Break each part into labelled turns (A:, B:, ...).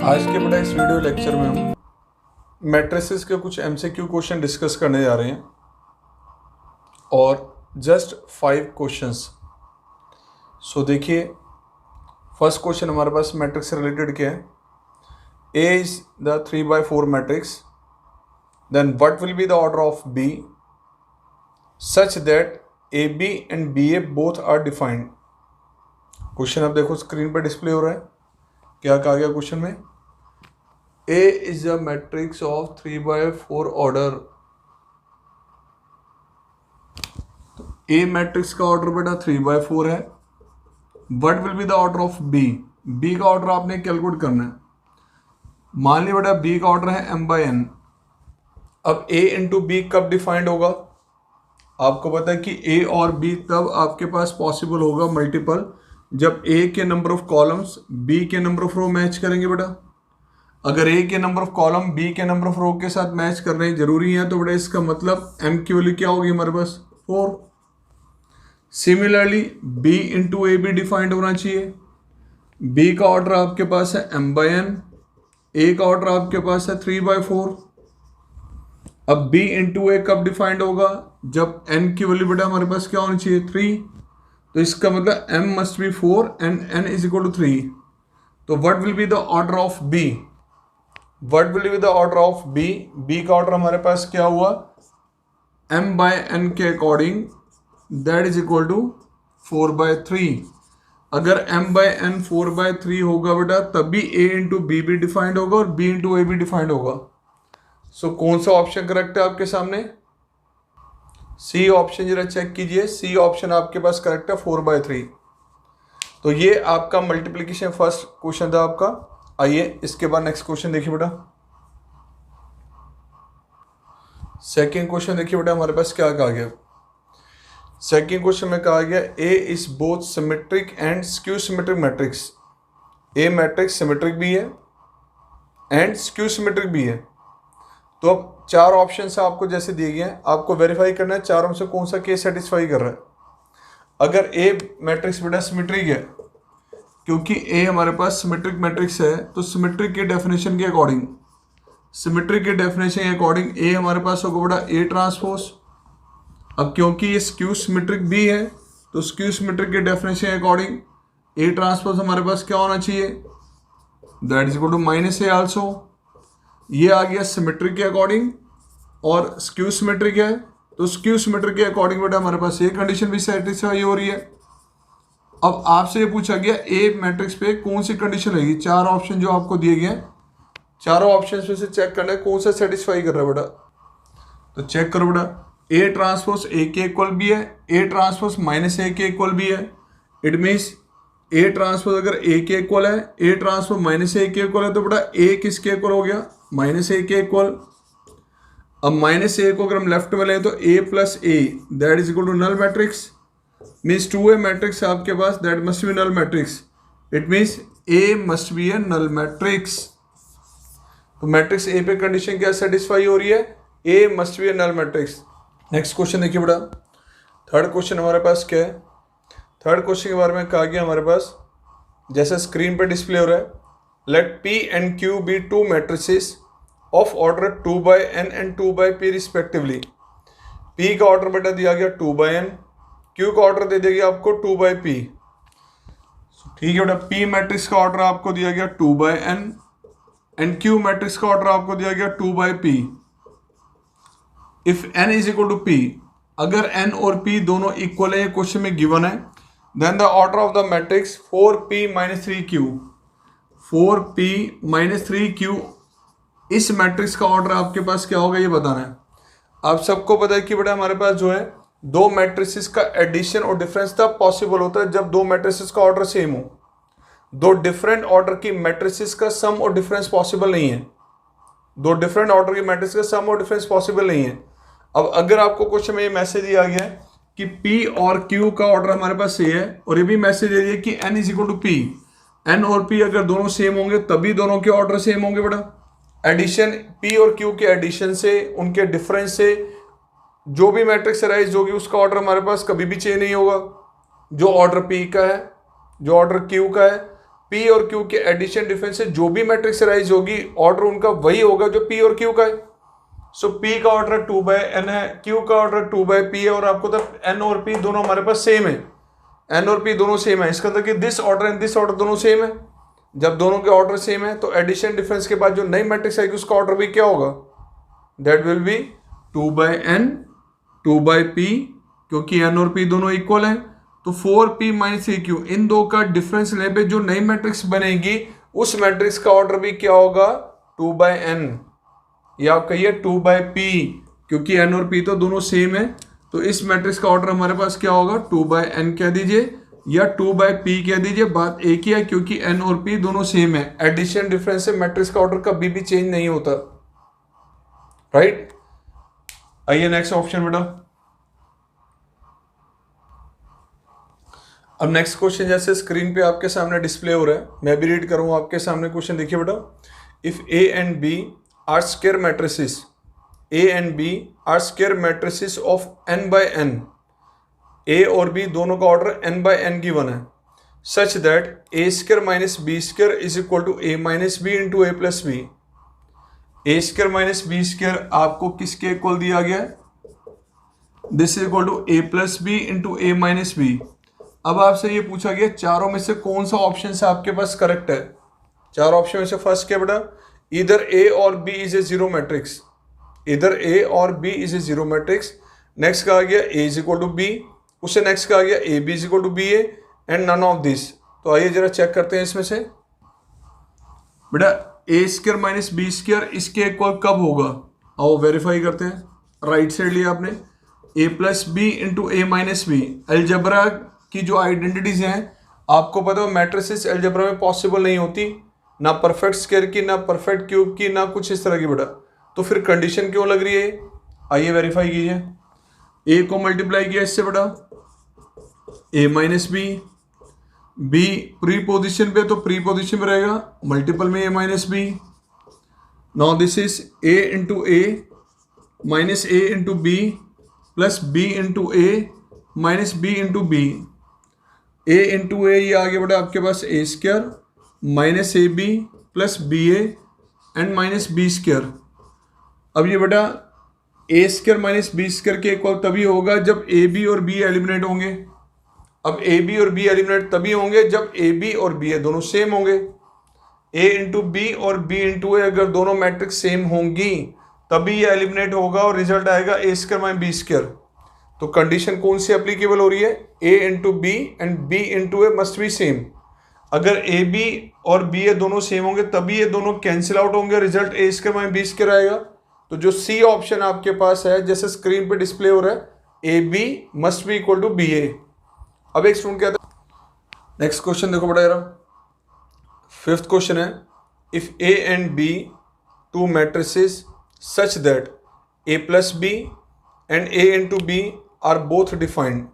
A: आज के बड़ा इस वीडियो लेक्चर में हम मैट्रिसेस के कुछ एमसीक्यू क्वेश्चन डिस्कस करने जा रहे हैं और जस्ट 5 क्वेश्चंस। सो देखिए, फर्स्ट क्वेश्चन हमारे पास मैट्रिक्स से रिलेटेड क्या है। A is the 3/4 matrix, then what will be the order of B such that A B and B A both are defined. Question आप देखो स्क्रीन पर डिस्प्ले हो रहा है। क्या कहा गया क्वेश्चन में? A is a matrix of 3/4 order। तो A मैट्रिक्स का ऑर्डर बेटा 3/4 है। What will be the order of B? B का ऑर्डर आपने कैलकुलेट करना है। मान लिया बेटा B का ऑर्डर है m/n। अब A इंटू B कब डिफाइंड होगा? आपको पता है कि A और B तब आपके पास पॉसिबल होगा मल्टीपल जब A के नंबर ऑफ कॉलम्स B के नंबर ऑफ रो मैच करेंगे बेटा। अगर A के नंबर ऑफ कॉलम B के नंबर ऑफ रो के साथ मैच करने जरूरी है तो बेटा इसका मतलब M की वैल्यू क्या होगी हमारे पास? 4। सिमिलरली B इंटू ए भी डिफाइंड होना चाहिए। B का ऑर्डर आपके पास है m/n, A का ऑर्डर आपके पास है 3/4। अब B इंटू ए कब डिफाइंड होगा? जब n की वैल्यू बेटा हमारे पास क्या होनी चाहिए? 3। तो इसका मतलब m must be 4 and n is equal to 3। तो what will be the order of B? What will be the order of B? B का ऑर्डर हमारे पास क्या हुआ? m/n के according that is equal to 4/3। अगर m/n 4/3 होगा बेटा तभी A इंटू बी भी डिफाइंड होगा और B इंटू ए भी डिफाइंड होगा। सो कौन सा ऑप्शन करेक्ट है आपके सामने? सी ऑप्शन जरा चेक कीजिए। सी ऑप्शन आपके पास करेक्ट है 4/3। तो ये आपका मल्टीप्लीकेशन फर्स्ट क्वेश्चन था आपका। आइए इसके बाद नेक्स्ट क्वेश्चन देखिए बेटा। सेकंड क्वेश्चन देखिए बेटा हमारे पास क्या कहा गया। सेकंड क्वेश्चन में कहा गया A is both symmetric and skew symmetric matrix. A matrix symmetric भी है एंड स्क्यू सिमेट्रिक भी है। तो अब 4 ऑप्शन आपको जैसे दिए गए हैं, आपको वेरीफाई करना है चारों में से कौन सा केस सेटिस्फाई कर रहा है। अगर ए मैट्रिक्स बेटा सिमेट्रिक है, क्योंकि A हमारे पास सिमेट्रिक मैट्रिक्स है, तो सिमेट्रिक के डेफिनेशन के अकॉर्डिंग A हमारे पास होगा बेटा A ट्रांसपोज। अब क्योंकि ये स्क्यू सिमेट्रिक भी है तो स्क्यू सिमेट्रिक के डेफिनेशन के अकॉर्डिंग A ट्रांसपोज हमारे पास क्या होना चाहिए? That is equal to -A also. ये आ गया सिमेट्रिक के अकॉर्डिंग और स्क्यू सिमेट्रिक है तो स्क्यू सिमेट्रिक के अकॉर्डिंग बेटा हमारे पास ये कंडीशन भी सेटिस्फाई हो रही है। अब आपसे ये पूछा गया ए मैट्रिक्स पे कौन सी कंडीशन रहेगी। 4 ऑप्शन जो आपको दिए गए हैं, चारों ऑप्शन में से चेक करना है कौन सा सेटिस्फाई कर रहा है बेटा। तो चेक करो बेटा, ए ट्रांसपोज ए के इक्वल भी है, ए ट्रांसपोज -A के इक्वल भी है। इट मीन्स ए ट्रांसपोज अगर ए के इक्वल है, ए ट्रांसपोज -A के इक्वल है, तो बेटा ए किसके इक्वल हो गया? -A के इक्वल। अब -A को अगर हम लेफ्ट में लें तो A + A that is equal to null matrix. Means 2A matrix है आपके पास, that must be null matrix. It means A must be a null matrix. तो मैट्रिक्स A पे कंडीशन क्या सेटिस्फाई हो रही है? A must be a null matrix. Next question देखिए बेटा। थर्ड क्वेश्चन हमारे पास क्या है? थर्ड क्वेश्चन के बारे में कहा गया हमारे पास, जैसे स्क्रीन पे डिस्प्ले हो रहा है, let P and Q be 2 matrices of order 2/n and 2/p respectively. P का ऑर्डर बेटा दिया गया 2/n, Q का ऑर्डर दे देगी आपको 2/p। ठीक है बेटा, P मैट्रिक्स का ऑर्डर आपको दिया गया 2/n एंड Q मैट्रिक्स का ऑर्डर आपको दिया गया 2/p। If n is equal to p, अगर n और p दोनों इक्वल है, क्वेश्चन में गिवन है, then the order of the matrix 4p - 3q। 4p - 3q इस मैट्रिक्स का ऑर्डर आपके पास क्या होगा ये बताना है। आप सबको पता है कि बेटा हमारे पास जो है दो मैट्रिसेस का एडिशन और डिफरेंस तब पॉसिबल होता है जब दो मैट्रिसेस का ऑर्डर सेम हो। दो डिफरेंट ऑर्डर की मैट्रिसेस का सम और डिफरेंस पॉसिबल नहीं है। दो डिफरेंट ऑर्डर की मैट्रिक्स का सम और डिफरेंस पॉसिबल नहीं है। अब अगर आपको क्वेश्चन में ये मैसेज दिया गया है कि P और Q का ऑर्डर हमारे पास सेम है और ये भी मैसेज दे दिया कि n is equal to P, n और P अगर दोनों सेम होंगे तभी दोनों के ऑर्डर सेम होंगे बेटा। एडिशन P और Q के एडिशन से, उनके डिफरेंस से जो भी मैट्रिक्स अराइज होगी उसका ऑर्डर हमारे पास कभी भी चेंज नहीं होगा। जो ऑर्डर P का है, जो ऑर्डर Q का है, P और Q के एडिशन डिफरेंस से जो भी मैट्रिक्स राइज होगी ऑर्डर उनका वही होगा जो P और Q का है। सो P का ऑर्डर 2/n है, Q का ऑर्डर 2/p है, और आपको तो N और P दोनों हमारे पास सेम है, N और P दोनों सेम है। इसका मतलब कि this order and this order दोनों सेम है। जब दोनों के ऑर्डर सेम है तो एडिशन डिफरेंस के बाद जो नई मैट्रिक्स आएगी उसका ऑर्डर भी क्या होगा, that will be 2/n 2/p, क्योंकि n और p दोनों इक्वल हैं। तो 4p - 3q इन दो का डिफरेंस लेने पे जो नई मैट्रिक्स बनेगी उस मैट्रिक्स का ऑर्डर भी क्या होगा 2/n, या आप कहिए 2/p, क्योंकि n और p तो दोनों सेम है। तो इस मैट्रिक्स का ऑर्डर हमारे पास क्या होगा 2/n कह दीजिए या 2/p कह दीजिए, बात एक ही है क्योंकि n और p दोनों सेम है। एडिशन डिफरेंस से मैट्रिक्स का ऑर्डर कभी भी चेंज नहीं होता, राइट। आइए नेक्स्ट ऑप्शन बेटा। अब नेक्स्ट क्वेश्चन जैसे स्क्रीन पे आपके सामने डिस्प्ले हो रहा है, मैं भी रीड करूंगा आपके सामने। क्वेश्चन देखिए बेटा, if A and B are square matrices, A and B are square matrices of n/n, A और B दोनों का ऑर्डर n/n गिवन है, such that A square minus B square is equal to A minus B into A plus B। A square minus B square आपको किसके equal दिया गया है, this is equal to A plus B into A minus B। अब आपसे ये पूछा गया चारों में से कौन सा ऑप्शन से आपके पास करेक्ट है। चार ऑप्शन में से फर्स्ट क्या बेटा, इधर A और B is a zero matrix, इधर A और B is a zero matrix. Next कहा गया A is equal to B, उससे नेक्स्ट कहा गया AB is equal to BA and none of this. तो आइए जरा चेक करते हैं इसमें से बेटा, A square minus B square इसके इक्वल कब होगा, आओ वेरीफाई करते हैं। राइट साइड लिया आपने, A plus B into A minus B। Algebra की जो आइडेंटिटीज हैं आपको पता है मैट्रिसेस अलजेब्रा में पॉसिबल नहीं होती, ना परफेक्ट स्क्वायर की, ना परफेक्ट क्यूब की, ना कुछ इस तरह की बेटा। तो फिर कंडीशन क्यों लग रही है, आइए वेरीफाई कीजिए। A को मल्टीप्लाई किया इससे बेटा A minus B, B pre position पे तो प्री पोजिशन में रहेगा, मल्टीपल में A minus B। Now this is A into A minus A into B plus B into A minus B into B। A into A ये आ गया बेटा आपके पास A square minus AB plus BA and minus B square. अब ये बेटा A square minus B square के इक्वल तभी होगा जब AB और B एलिमिनेट होंगे। अब AB और B एलिमिनेट तभी होंगे जब AB और B दोनों सेम होंगे। A इंटू B और B इंटू ए अगर दोनों मैट्रिक्स सेम होंगी तभी ये एलिमिनेट होगा और रिजल्ट आएगा A square minus B square. तो कंडीशन कौन सी एप्लीकेबल हो रही है, A into B and B into A must be same. अगर AB और BA दोनों सेम होंगे तभी ये दोनों कैंसिल आउट होंगे, result A square minus B square आएगा। तो जो C ऑप्शन आपके पास है जैसे स्क्रीन पे डिस्प्ले हो रहा है, AB must be equal to BA। अब एक स्टूडेंट कहता है, नेक्स्ट क्वेश्चन देखो बेटा जरा, फिफ्थ क्वेश्चन है, if A and B two matrices such that A plus B and A into B are both defined.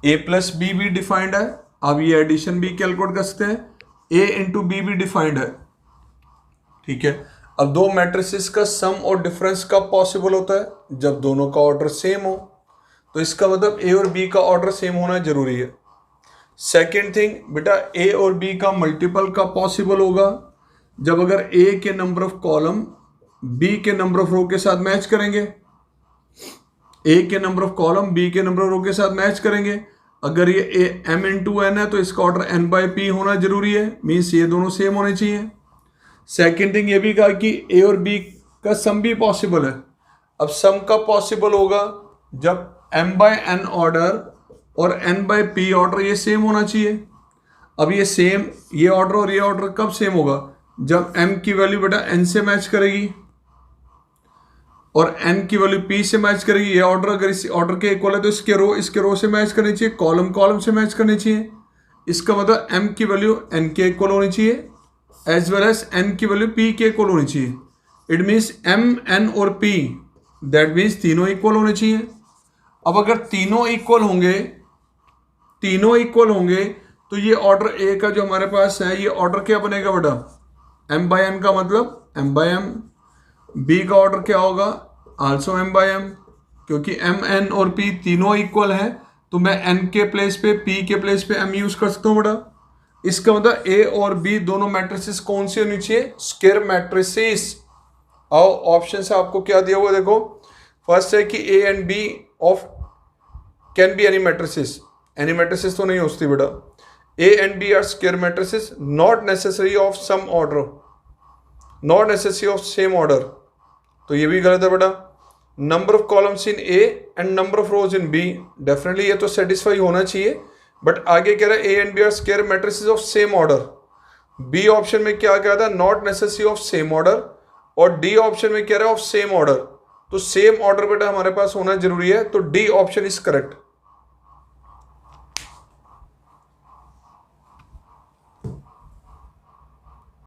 A: A plus B भी defined है, अब ये एडिशन भी कैलकुलेट कर सकते हैं, A इंटू B भी डिफाइंड है, ठीक है। अब दो मैट्रिसेस का सम और डिफरेंस कब पॉसिबल होता है, जब दोनों का ऑर्डर सेम हो। तो इसका मतलब A और B का ऑर्डर सेम होना जरूरी है। सेकेंड थिंग बेटा, A और B का मल्टीपल कब पॉसिबल होगा, जब अगर A के नंबर ऑफ कॉलम B के नंबर ऑफ रो के साथ मैच करेंगे, A के नंबर ऑफ कॉलम B के नंबर ऑफ रो के साथ मैच करेंगे। अगर ये M इंटू N है तो इसका ऑर्डर N/P होना जरूरी है, मीन्स ये दोनों सेम होने चाहिए। सेकेंड थिंग ये भी कहा कि A और B का सम भी पॉसिबल है। अब सम कब पॉसिबल होगा, जब M/N ऑर्डर और N/P ऑर्डर ये सेम होना चाहिए। अब ये सेम, ये ऑर्डर और ये ऑर्डर कब सेम होगा, जब M की वैल्यू बेटा N से मैच करेगी और N की वैल्यू P से मैच करेगी। ये ऑर्डर अगर इस ऑर्डर के इक्वल है तो इसके रो से मैच करनी चाहिए, कॉलम से मैच करनी चाहिए। इसका मतलब M की वैल्यू N के इक्वल होनी चाहिए एज वेल एज N की वैल्यू P के इक्वल होनी चाहिए। इट मीन्स M, N और P, दैट मीन्स तीनों इक्वल होने चाहिए। अब अगर तीनों इक्वल होंगे तो ये ऑर्डर A का जो हमारे पास है ये ऑर्डर क्या बनेगा बेटा, M/N का मतलब M/M। B का ऑर्डर क्या होगा, आल्सो M/M, क्योंकि M, N और P तीनों इक्वल हैं तो मैं N के प्लेस पे P के प्लेस पे M यूज कर सकता हूँ बेटा। इसका मतलब ए और बी दोनों मैट्रिसेस कौन सी होनी चाहिए? Square matrices. आओ ऑप्शन से आपको क्या दिया हुआ देखो, फर्स्ट है कि A and B of can be any matrices, any matrices तो नहीं हो सकती बेटा। A and B are square matrices not necessary of some order, not necessary of same order, तो ये भी गलत है बेटा। Number of columns in A and number of rows in B, definitely ये तो सेटिस्फाई होना चाहिए, बट आगे कह रहा है A and B are square matrices of same order. B option में क्या कहा था? Not necessary of same order, और डी ऑप्शन में कह रहा है ऑफ सेम ऑर्डर, तो सेम ऑर्डर बेटा हमारे पास होना जरूरी है, तो डी ऑप्शन इज करेक्ट।